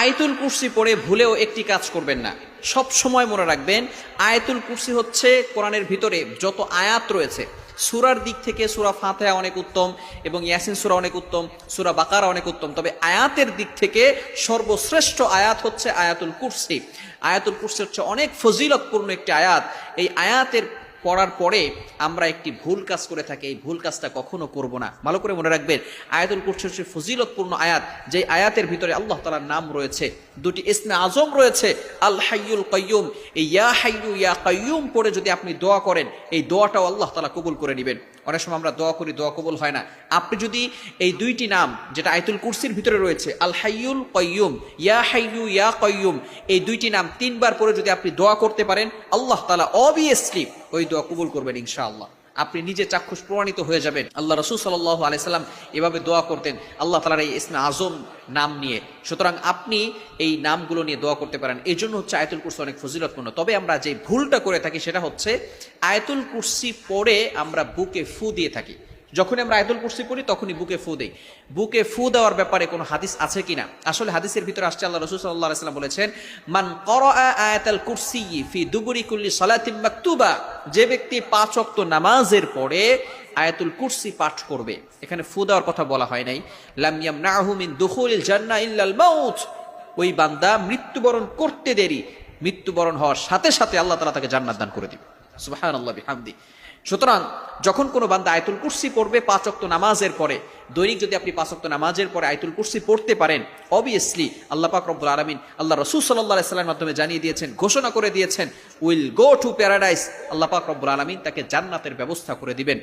আয়াতুল কুরসি পড়ে ভুলেও একটি কাজ করবেন না। সব সময় মনে রাখবেন, আয়াতুল কুরসি হচ্ছে কোরআনের ভিতরে যত আয়াত রয়েছে, সূরার দিক থেকে সূরা ফাতিহা অনেক উত্তম এবং ইয়াসিন সূরা অনেক উত্তম, সূরা বাকারা অনেক উত্তম, তবে আয়াতের দিক থেকে সর্বশ্রেষ্ঠ আয়াত হচ্ছে আয়াতুল কুরসি। আয়াতুল কুরসি হচ্ছে অনেক ফজিলতপূর্ণ একটি আয়াত। এই আয়াতের পড়ার পরে আমরা একটি ভুল কাজ করে থাকি, এই ভুল কাজটা কখনো করব না। ভালো করে মনে রাখবেন, আয়াতুল কুরসি হচ্ছে ফজিলতপূর্ণ আয়াত, যে আয়াতের ভিতরে আল্লাহ তাআলার নাম রয়েছে, দুটি ইসমে আজম রয়েছে, আল হাইয়ুল কাইয়ুম। এই ইয়া হাইয়ু ইয়া কাইয়ুম পড়ে যদি আপনি দোয়া করেন, এই দোয়াটাও আল্লাহ তাআলা কবুল করে নেবেন। অনেক সময় আমরা দোয়া করি, দোয়া কবুল হয় না। আপনি যদি এই দুইটি নাম যেটা আয়াতুল কুরসির ভিতরে রয়েছে, আল হাইয়ুল কাইয়ুম, ইয়া হাইয়ু ইয়া কাইয়ুম, এই দুইটি নাম 3 বার পরে যদি আপনি দোয়া করতে পারেন, আল্লাহ তাআলা অবভিয়াসলি ওই দোয়া কবুল করবেন ইনশাআল্লাহ। আপনি নিজে চাক্ষুষ প্রমাণিত হয়ে যাবেন। আল্লাহ রাসূল সাল্লাল্লাহু আলাইহি সাল্লাম এভাবে দোয়া করতেন আল্লাহ তাআলার এই ইসমে আজম নাম নিয়ে। সুতরাং আপনি এই নামগুলো নিয়ে দোয়া করতে পারেন। এই জন্য হচ্ছে আয়াতুল কুরসি অনেক ফজিলতপূর্ণ। তবে আমরা যে ভুলটা করে থাকি সেটা হচ্ছে আয়াতুল কুরসি পড়ে আমরা বুকে ফু দিয়ে থাকি। যখন আমরা আয়াতুল কুরসি পড়ি তখনই বুকে ফু দেই। বুকে ফু দেওয়ার ব্যাপারে কোনো হাদিস আছে কিনা? আসলে হাদিসের ভিতরে আসছে, আল্লাহ রাসূল সাল্লাল্লাহু আলাইহি ওয়াসাল্লাম বলেছেন, মান ক্বারাআ আয়াতাল কুরসি ফি দুবুরি কুল্লি সালাতিন মাকতুবা, যে ব্যক্তি 5 ওয়াক্ত নামাজের পরে আয়াতুল কুরসি পাঠ করবে। এখানে ফু দেওয়ার কথা বলা হয় নাই। লাম ইয়ামনাহু মিন দুখুলিল জান্নাহ ইল্লাল মাউত, ওই বান্দা মৃত্যুবরণ করতে দেরি, মৃত্যুবরণ হওয়ার সাথে সাথে আল্লাহ তাআলা তাকে জান্নাত দান করে দিবে। সুবহানাল্লাহ বিহামদি। সুতরাং যখন কোনো বান্দা আয়াতুল কুরসি পড়বে 5 ওয়াক্ত নামাজের পরে, দৈনিক যদি আপনি 5 ওয়াক্ত নামাজের পরে আয়াতুল কুরসি পড়তে পারেন, অবভিয়াসলি আল্লাহ পাক রব্বুল আলামিন, আল্লাহ রাসূল সাল্লাল্লাহু আলাইহি ওয়াসাল্লামের মাধ্যমে জানিয়ে দিয়েছেন, ঘোষণা করে দিয়েছেন, উইল গো টু প্যারাডাইস। আল্লাহ পাক রব্বুল আলামিন তাকে জান্নাতের ব্যবস্থা করে দিবেন।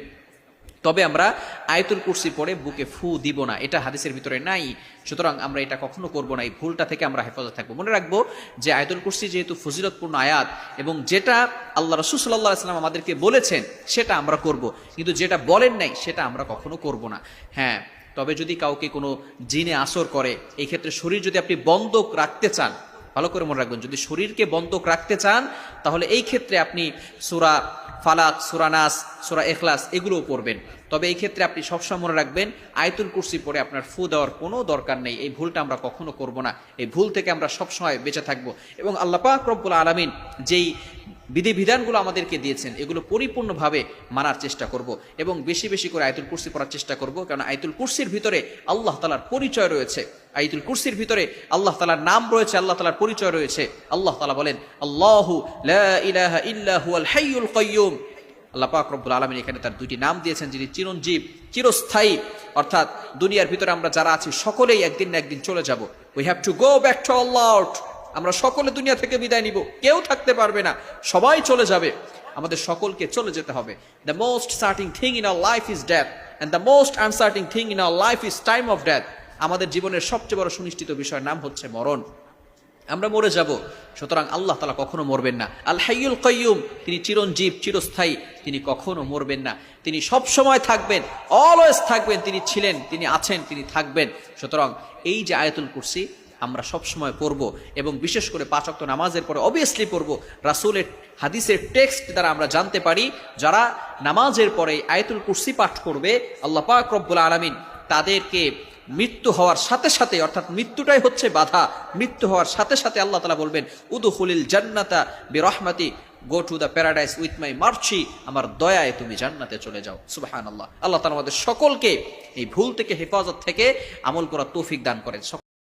তবে আমরা আয়াতুল কুরসি পড়ে বুকে ফু দিব না, এটা হাদিসের ভিতরে নাই। সুতরাং আমরা এটা কখনো করব না। এই ভুলটা থেকে আমরা হেফাজত থাকবো। মনে রাখবো যে আয়াতুল কুরসি যেহেতু ফজিলতপূর্ণ আয়াত, এবং যেটা আল্লাহ রাসূল সাল্লাল্লাহু আলাইহি ওয়াসাল্লাম আমাদেরকে বলেছেন সেটা আমরা করব, কিন্তু যেটা বলেন নাই সেটা আমরা কখনো করব না। হ্যাঁ, তবে যদি কাউকে কোনো জিনে আসর করে, এই ক্ষেত্রে শরীর যদি আপনি বন্ধক রাখতে চান, ভালো করে মনে রাখবেন, যদি শরীরকে বন্ধক রাখতে চান তাহলে এই ক্ষেত্রে আপনি সূরা ফালাক, সূরা নাস, সূরা ইখলাস এগুলোও পড়বেন। তবে এই ক্ষেত্রে আপনি সবসময় মনে রাখবেন, আয়াতুল কুরসি পড়ে আপনার ফু দেওয়ার কোনো দরকার নেই। এই ভুলটা আমরা কখনো করব না। এই ভুল থেকে আমরা সবসময় বেঁচে থাকবো এবং আল্লাহ পাক রব্বুল আলামিন যেই বিধিবিধানগুলো আমাদেরকে দিয়েছেন এগুলো পরিপূর্ণভাবে মানার চেষ্টা করব এবং বেশি বেশি করে আয়াতুল কুরসি পড়ার চেষ্টা করব। কারণ আয়াতুল কুরসির ভিতরে আল্লাহ তাআলার পরিচয় রয়েছে, আয়াতুল কুরসির ভিতরে আল্লাহ তাআলার নাম রয়েছে, আল্লাহ তাআলার পরিচয় রয়েছে। আল্লাহ তাআলা বলেন, আল্লাহু লা ইলাহা ইল্লা হুয়াল হাইয়ুল কাইয়ুম। আল্লাহ পাক রব্বুল আলামিন এখানে তার 2টি নাম দিয়েছেন, যিনি চিরঞ্জীব, চিরস্থায়ী। অর্থাৎ দুনিয়ার ভিতরে আমরা যারা আছি সকলেই একদিন না একদিন চলে যাব। We have to go back to Allah. আমরা সকলে দুনিয়া থেকে বিদায় নিব, কেউ থাকতে পারবে না, সবাই চলে যাবে। আমাদের সকলকে চলে যেতে হবে। The most sorting thing in our life is death and the most আনসার্টিং thing in our life is time of death. আমাদের জীবনের সবচেয়ে বড় সুনিশ্চিত বিষয়ের নাম হচ্ছে মরণ। আমরা মরে যাব। সুতরাং আল্লাহ তাআলা কখনো মরবেন না। আল হাইয়ুল কাইয়ুম, তিনি চিরঞ্জীব, চিরস্থায়ী, তিনি কখনো মরবেন না, তিনি সব সময় থাকবেন, অলওয়েজ থাকবেন। তিনি ছিলেন, তিনি আছেন, তিনি থাকবেন। সুতরাং এই যে আয়াতুল কুরসি আমরা সব সময় পড়ব এবং বিশেষ করে 5 ওয়াক্ত নামাজের পরে অবভিয়াসলি পড়ব। রাসূলের হাদিসের টেক্সট দ্বারা আমরা জানতে পারি, যারা নামাজের পরে আয়াতুল কুরসি পাঠ করবে, আল্লাহ পাক রব্বুল আলামিন তাদেরকে মৃত্যু হওয়ার সাথে সাথে, অর্থাৎ মৃত্যুটাই হচ্ছে বাধা, মৃত্যু হওয়ার সাথে সাথে আল্লাহ তাআলা বলবেন, উদখুলিল জান্নাতা বিরহমাতি, go to the paradise with my mercy, আমার দয়ায় তুমি জান্নাতে চলে যাও। সুবহানাল্লাহ। আল্লাহ তাআলা আমাদের সকলকে এই ভুল থেকে, হেফাজত থেকে আমল করার তৌফিক দান করেন।